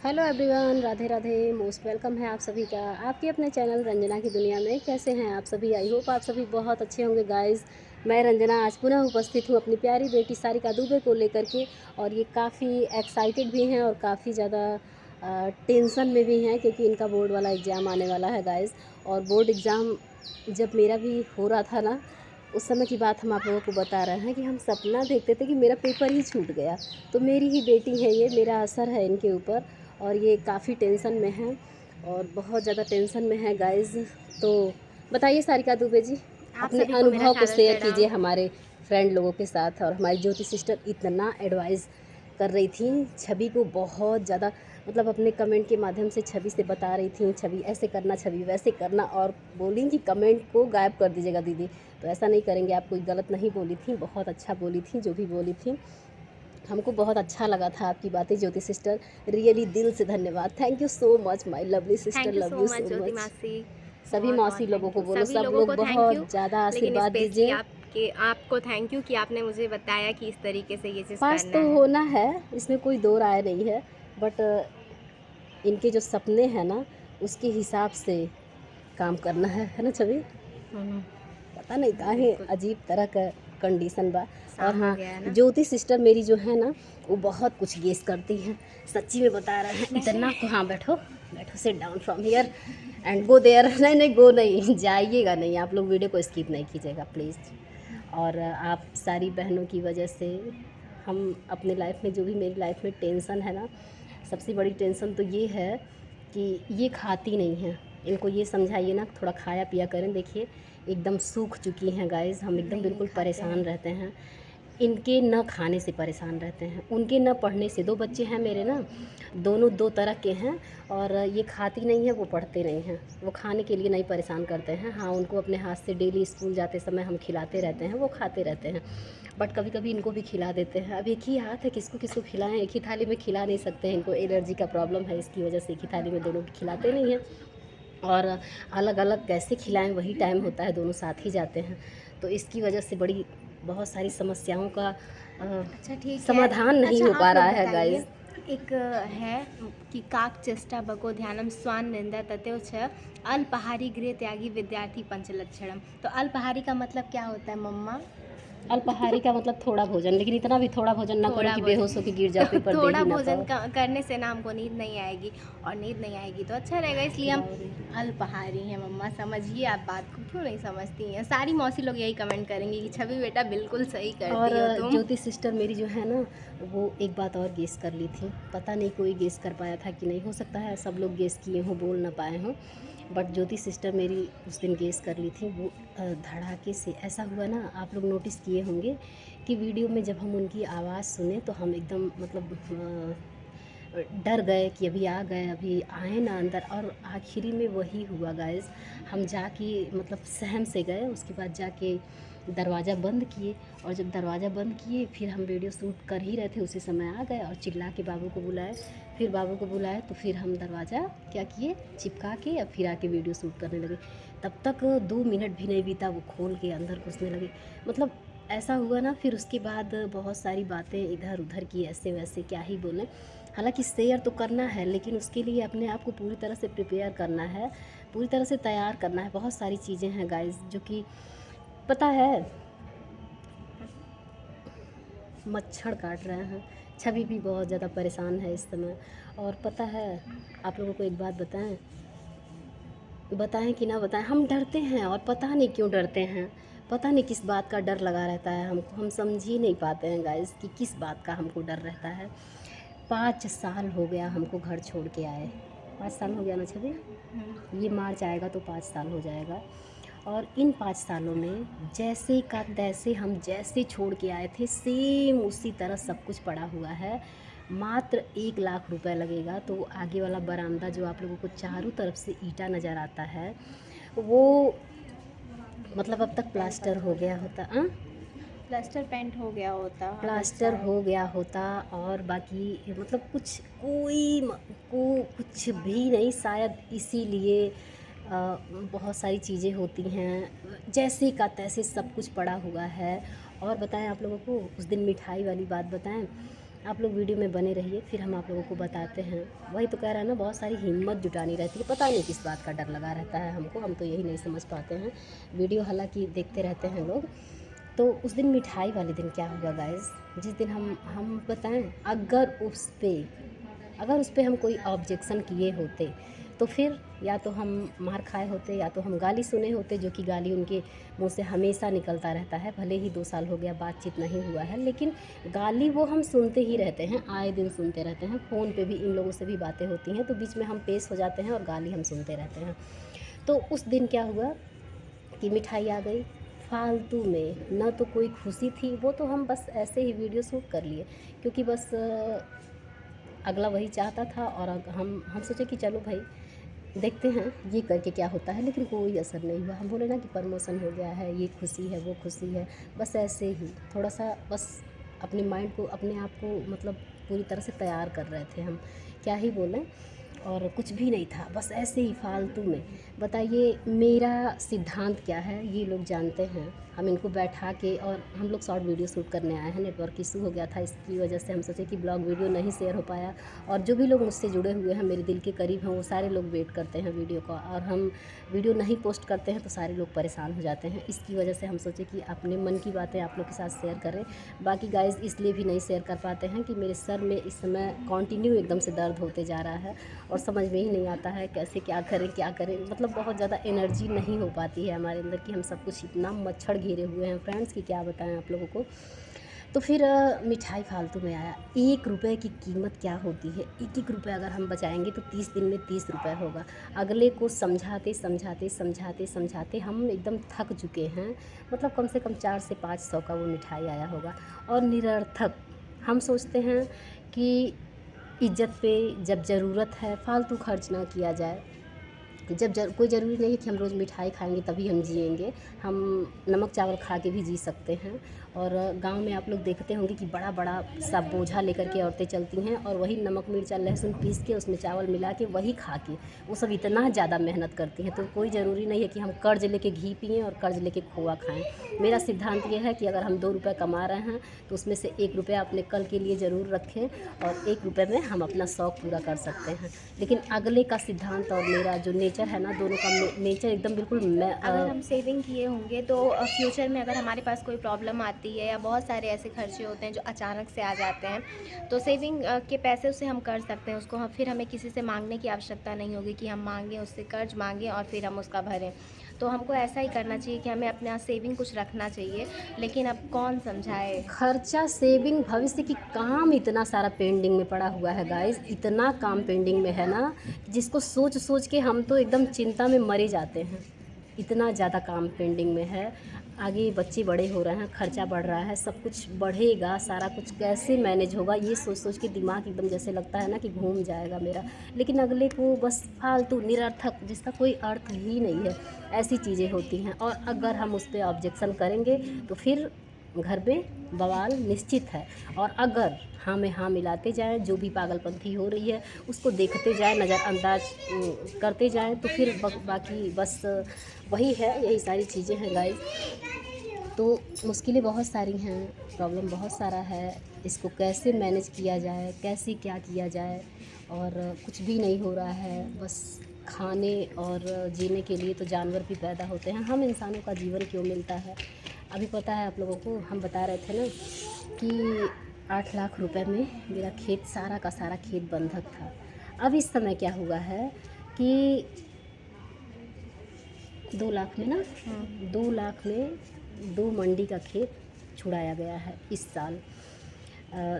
Hello everyone, Radhe Radhe. Most welcome है आप सभी का आपके अपने चैनल रंजना की दुनिया में। कैसे हैं आप सभी? आई होप आप सभी बहुत अच्छे होंगे गाइस। मैं रंजना आज पुनः उपस्थित हूँ अपनी प्यारी बेटी सारिका दुबे को लेकर के, और ये काफ़ी एक्साइटेड भी हैं और काफ़ी ज़्यादा टेंशन में भी हैं क्योंकि इनका बोर्ड वाला एग्ज़ाम आने वाला है गाइस। और बोर्ड एग्ज़ाम जब मेरा भी हो रहा था ना, उस समय की बात हम आप लोगों को बता रहे हैं कि हम सपना देखते थे कि मेरा पेपर ही छूट गया। तो मेरी ही बेटी है ये, मेरा असर है इनके ऊपर, और ये काफ़ी टेंशन में हैं और बहुत ज़्यादा टेंशन में है गाइज़। तो बताइए सारिका दुबे जी, आप अपने सभी को मेरा अनुभव को सादर शेयर कीजिए प्रणाम। हमारे फ्रेंड लोगों के साथ। और हमारी ज्योति सिस्टर इतना एडवाइस कर रही थी छवि को, बहुत ज़्यादा मतलब अपने कमेंट के माध्यम से छवि से बता रही थी, छवि ऐसे करना, छवि वैसे करना, और बोली कि कमेंट को गायब कर दीजिएगा दीदी। तो ऐसा नहीं करेंगे, आप कोई गलत नहीं बोली थी, बहुत अच्छा बोली थी जो भी बोली थी। हमको बहुत अच्छा लगा था आपकी बातें ज्योति सिस्टर, रियली दिल से धन्यवाद। Thank you so much my lovely sister, thank you love so you much so Jyoti much. मासी। सभी बहुत बहुत मौसी लोगों थैंक को यू, बोलो, सभी सब लोगों लोग को थैंक यू। बहुत ज़्यादा लेकिन आशीर्वाद स्पेशली दीजिए। आपको थैंक यू कि आपने मुझे बताया कि इस तरीके से ये चीज़ पास करना तो है। होना है, इसमें कोई दो राय नहीं है, बट इनके जो सपने हैं ना, उसके हिसाब से काम करना है ना छवि? हम्म, पता नहीं काहे बिल्कुल। अजीब तरह का कंडीशन बा। और शाम हो हाँ, गया है ना। ज्योति सिस्टर मेरी जो है ना, वो बहुत कुछ गेस करती हैं, सच्ची में बता रहे हैं नहीं। इतना को। हाँ बैठो बैठो, sit down from here and go there. नहीं नहीं, गो नहीं, जाइएगा नहीं, आप लोग वीडियो को स्किप नहीं कीजिएगा प्लीज़। और आप सारी बहनों की वजह से हम अपने लाइफ में, जो भी मेरी लाइफ में टेंशन है ना, सबसे बड़ी टेंशन तो ये है कि ये खाती नहीं हैं। इनको ये समझाइए ना, थोड़ा खाया पिया करें। देखिए एकदम सूख चुकी हैं गाइस, हम एकदम नहीं बिल्कुल खाते परेशान हैं। रहते हैं। इनके न खाने से परेशान रहते हैं, उनके न पढ़ने से। दो बच्चे हैं मेरे ना, दोनों दो तरह के हैं। और ये खाती नहीं है, वो पढ़ते नहीं हैं। वो खाने के लिए नहीं परेशान करते हैं, हाँ उनको अपने हाथ से डेली स्कूल जाते समय हम खिलाते रहते हैं, वो खाते रहते हैं। बट कभी कभी इनको भी खिला देते हैं। अब एक ही हाथ है, किसको किसको खिलाएं? एक ही थाली में खिला नहीं सकते हैं, इनको एलर्जी का प्रॉब्लम है, इसकी वजह से एक ही थाली में दोनों को खिलाते नहीं हैं। और अलग अलग कैसे खिलाएं, वही टाइम होता है, दोनों साथ ही जाते हैं। तो इसकी वजह से बड़ी बहुत सारी समस्याओं का अच्छा ठीक है। समाधान नहीं अच्छा हो पा आप रहा लोग है बताइए, गाइस। एक है कि काक चेष्टा बको ध्यानम स्वान निंदा तत्व छ अल्पहारी गृह त्यागी विद्यार्थी पंचलक्षणम। तो अल्पहारी का मतलब क्या होता है मम्मा? अल्पाहारी का मतलब थोड़ा भोजन, लेकिन इतना भी थोड़ा भोजन ना करो थोड़ा कि भोजन। बेहोश होकर गिर जाओ, पेपर दे थोड़ा ही ना भोजन पाओ। करने से ना हमको नींद नहीं आएगी, और नींद नहीं आएगी तो अच्छा रहेगा, इसलिए हम बावरी। अल्पाहारी हैं। मम्मा समझिए, आप बात को क्यों नहीं समझती हैं? सारी मौसी लोग यही कमेंट करेंगी कि छवि बेटा बिल्कुल सही और करती हो तुम। ज्योति सिस्टर मेरी जो है ना, वो एक बात और गेस कर ली थी। पता नहीं कोई गेस कर पाया था कि नहीं, हो सकता है सब लोग गेस किए हों, बोल ना पाए हों। बट ज्योति सिस्टर मेरी उस दिन गेस कर ली थी। वो धड़ाके से ऐसा हुआ ना, आप लोग नोटिस किए होंगे कि वीडियो में जब हम उनकी आवाज़ सुने तो हम एकदम मतलब डर गए कि अभी आ गए, अभी आए ना अंदर। और आखिरी में वही हुआ गाइस। हम जाके मतलब सहम से गए, उसके बाद जाके दरवाज़ा बंद किए। और जब दरवाज़ा बंद किए, फिर हम वीडियो शूट कर ही रहे थे, उसी समय आ गए और चिल्ला के बाबू को बुलाए। फिर बाबू को बुलाए तो फिर हम दरवाज़ा क्या किए, चिपका के, और फिर आके वीडियो शूट करने लगे। तब तक 2 मिनट भी नहीं बीता, वो खोल के अंदर घुसने लगे। मतलब ऐसा हुआ ना, फिर उसके बाद बहुत सारी बातें इधर उधर की, ऐसे वैसे क्या ही बोलें। हालांकि शेयर तो करना है, लेकिन उसके लिए अपने आप को पूरी तरह से प्रिपेयर करना है, पूरी तरह से तैयार करना है। बहुत सारी चीज़ें हैं गाइस, जो कि पता है मच्छर काट रहे हैं। छवि भी बहुत ज़्यादा परेशान है इस समय। और पता है, आप लोगों को एक बात बताएं, बताएं कि ना बताएं, हम डरते हैं और पता नहीं क्यों डरते हैं। पता नहीं किस बात का डर लगा रहता है हमको, हम समझ ही नहीं पाते हैं गाइस कि किस बात का हमको डर रहता है। 5 साल हो गया हमको घर छोड़ के आए। 5 साल हो गया ना छवि? ये मार्च आएगा तो 5 साल हो जाएगा। और इन 5 सालों में जैसे का तैसे हम जैसे छोड़ के आए थे, सेम उसी तरह सब कुछ पड़ा हुआ है। मात्र 1 लाख रुपए लगेगा तो आगे वाला बरामदा, जो आप लोगों को चारों तरफ से ईंटा नज़र आता है, वो मतलब अब तक प्लास्टर हो गया होता। प्लास्टर पेंट हो गया होता अगर प्लास्टर शायद। हो गया होता, और बाकी मतलब कुछ कोई को कुछ भी नहीं, शायद इसीलिए बहुत सारी चीज़ें होती हैं, जैसे का तैसे सब कुछ पड़ा हुआ है। और बताएं आप लोगों को, उस दिन मिठाई वाली बात बताएं, आप लोग वीडियो में बने रहिए, फिर हम आप लोगों को बताते हैं। वही तो कह रहा है ना, बहुत सारी हिम्मत जुटानी रहती है, पता नहीं किस बात का डर लगा रहता है हमको, हम तो यही नहीं समझ पाते हैं। वीडियो हालांकि देखते रहते हैं लोग। तो उस दिन मिठाई वाले दिन क्या हुआ गाइस, जिस दिन हम बताएं, अगर उस पे हम कोई ऑब्जेक्शन किए होते तो फिर या तो हम मार खाए होते या तो हम गाली सुने होते, जो कि गाली उनके मुंह से हमेशा निकलता रहता है। भले ही 2 साल हो गया बातचीत नहीं हुआ है, लेकिन गाली वो हम सुनते ही रहते हैं, आए दिन सुनते रहते हैं। फ़ोन पे भी इन लोगों से भी बातें होती हैं, तो बीच में हम पेश हो जाते हैं और गाली हम सुनते रहते हैं। तो उस दिन क्या हुआ कि मिठाई आ गई फालतू में, ना तो कोई खुशी थी, वो तो हम बस ऐसे ही वीडियो शूट कर लिए, क्योंकि बस अगला वही चाहता था। और हम सोचे कि चलो भाई देखते हैं ये करके क्या होता है, लेकिन कोई असर नहीं हुआ। हम बोले ना कि प्रमोशन हो गया है, ये खुशी है वो खुशी है, बस ऐसे ही थोड़ा सा बस अपने माइंड को, अपने आप को मतलब पूरी तरह से तैयार कर रहे थे हम, क्या ही बोलें। और कुछ भी नहीं था, बस ऐसे ही फालतू में। बताइए मेरा सिद्धांत क्या है, ये लोग जानते हैं। हम इनको बैठा के, और हम लोग शॉर्ट वीडियो शूट करने आए हैं, नेटवर्क इशू हो गया था, इसकी वजह से हम सोचे कि ब्लॉग वीडियो नहीं शेयर हो पाया। और जो भी लोग मुझसे जुड़े हुए हैं, मेरे दिल के करीब हैं, वो सारे लोग वेट करते हैं वीडियो का, और हम वीडियो नहीं पोस्ट करते हैं तो सारे लोग परेशान हो जाते हैं। इसकी वजह से हम सोचे कि अपने मन की बातें आप लोग के साथ शेयर करें। बाकी गाइस इसलिए भी नहीं शेयर कर पाते हैं कि मेरे सर में इस समय कंटिन्यू एकदम से दर्द होते जा रहा है, और समझ में ही नहीं आता है कैसे क्या करें, मतलब बहुत ज़्यादा एनर्जी नहीं हो पाती है हमारे अंदर कि हम सब कुछ, इतना मच्छर घेरे हुए हैं फ्रेंड्स कि क्या बताएं आप लोगों को। तो फिर मिठाई फालतू में आया। 1 रुपए की कीमत क्या होती है, 1-1 रुपए अगर हम बचाएंगे तो 30 दिन में 30 रुपए होगा। अगले को समझाते हम एकदम थक चुके हैं। मतलब कम से कम 4 से 500 का वो मिठाई आया होगा, और निरर्थक। हम सोचते हैं कि इज्जत पे जब ज़रूरत है फालतू खर्च ना किया जाए। कोई ज़रूरी नहीं है कि हम रोज़ मिठाई खाएंगे तभी हम जिएंगे, हम नमक चावल खा के भी जी सकते हैं। और गांव में आप लोग देखते होंगे कि बड़ा बड़ा सा बोझा लेकर के औरतें चलती हैं, और वही नमक मिर्चा लहसुन पीस के उसमें चावल मिला के वही खा के वो सब इतना ज़्यादा मेहनत करती हैं। तो कोई ज़रूरी नहीं है कि हम कर्ज लेके घी पिएं और कर्ज लेके खोआ खाएं। मेरा सिद्धांत ये है कि अगर हम 2 रुपये कमा रहे हैं तो उसमें से 1 रुपया अपने कल के लिए ज़रूर रखें, और 1 रुपये में हम अपना शौक़ पूरा कर सकते हैं। लेकिन अगले का सिद्धांत और मेरा जो नेचर है ना, दोनों का नेचर एकदम बिल्कुल अगर हम सेविंग किए होंगे तो फ्यूचर में अगर हमारे पास कोई प्रॉब्लम आती है, या बहुत सारे ऐसे खर्चे होते हैं जो अचानक से आ जाते हैं, तो सेविंग के पैसे से हम कर सकते हैं उसको। हम फिर हमें किसी से मांगने की आवश्यकता नहीं होगी कि हम मांगें, उससे कर्ज मांगें और फिर हम उसका भरें। तो हमको ऐसा ही करना चाहिए कि हमें अपना सेविंग कुछ रखना चाहिए। लेकिन अब कौन समझाए। खर्चा, सेविंग, भविष्य की काम इतना सारा पेंडिंग में पड़ा हुआ है गाइस, इतना काम पेंडिंग में है ना, जिसको सोच सोच के हम तो एकदम चिंता में मरे जाते हैं। इतना ज़्यादा काम पेंडिंग में है। आगे बच्चे बड़े हो रहे हैं, खर्चा बढ़ रहा है, सब कुछ बढ़ेगा, सारा कुछ कैसे मैनेज होगा, ये सोच सोच के दिमाग एकदम जैसे लगता है ना कि घूम जाएगा मेरा। लेकिन अगले को बस फालतू निरर्थक, जिसका कोई अर्थ ही नहीं है, ऐसी चीज़ें होती हैं। और अगर हम उस पर ऑब्जेक्शन करेंगे तो फिर घर में बवाल निश्चित है। और अगर हाँ में हाँ मिलाते जाएं, जो भी पागलपंथी हो रही है उसको देखते जाएं, नज़रअंदाज करते जाएं, तो फिर बाकी बस वही है, यही सारी चीज़ें हैं गाइस। तो मुश्किलें बहुत सारी हैं, प्रॉब्लम बहुत सारा है, इसको कैसे मैनेज किया जाए, कैसे क्या किया जाए। और कुछ भी नहीं हो रहा है, बस खाने और जीने के लिए तो जानवर भी पैदा होते हैं, हम इंसानों का जीवन क्यों मिलता है। अभी पता है आप लोगों को, हम बता रहे थे ना कि 8 लाख रुपए में मेरा खेत, सारा का सारा खेत बंधक था। अब इस समय क्या हुआ है कि 2 लाख में ना, 2 लाख में 2 मंडी का खेत छुड़ाया गया है इस साल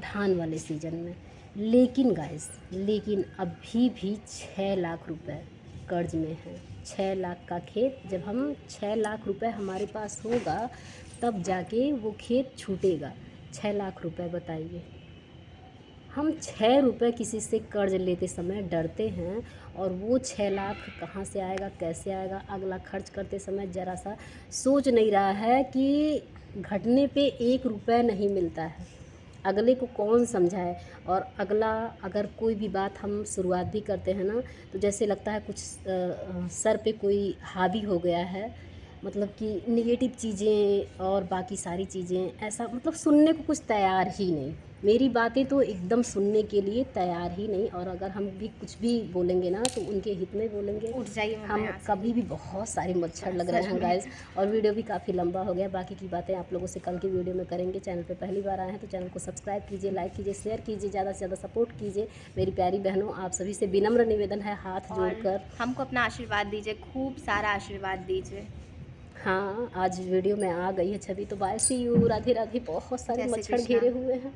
धान वाले सीज़न में। लेकिन गाइस, लेकिन अभी भी 6 लाख रुपए कर्ज में है। 6 लाख का खेत, जब हम 6 लाख रुपए हमारे पास होगा तब जाके वो खेत छूटेगा। 6 लाख रुपए, बताइए। हम 6 रुपए किसी से कर्ज लेते समय डरते हैं, और वो 6 लाख कहाँ से आएगा, कैसे आएगा। अगला खर्च करते समय ज़रा सा सोच नहीं रहा है कि घटने पे 1 रुपए नहीं मिलता है। अगले को कौन समझाए। और अगला, अगर कोई भी बात हम शुरुआत भी करते हैं ना, तो जैसे लगता है कुछ सर पे कोई हावी हो गया है, मतलब कि नेगेटिव चीज़ें और बाकी सारी चीज़ें, ऐसा मतलब सुनने को कुछ तैयार ही नहीं। मेरी बातें तो एकदम सुनने के लिए तैयार ही नहीं, और अगर हम भी कुछ भी बोलेंगे ना तो उनके हित में बोलेंगे। उठ जाइए मम्मा हम यहाँ से। कभी भी बहुत सारे मच्छर लग रहे सच हैं में। गाइस, और वीडियो भी काफ़ी लंबा हो गया। बाकी की बातें आप लोगों से कल की वीडियो में करेंगे। चैनल पे पहली बार आए हैं तो चैनल को सब्सक्राइब कीजिए, लाइक कीजिए, शेयर कीजिए, ज़्यादा से ज़्यादा सपोर्ट कीजिए। मेरी प्यारी बहनों, आप सभी से विनम्र निवेदन है, हाथ और जोड़कर। हमको अपना आशीर्वाद दीजिए, खूब सारा आशीर्वाद दीजिए। हाँ, आज वीडियो में आ गई है छवि, तो bye, see you, Radhe Radhe. बहुत सारे जय श्री मच्छर कृष्णा। घेरे हुए हैं।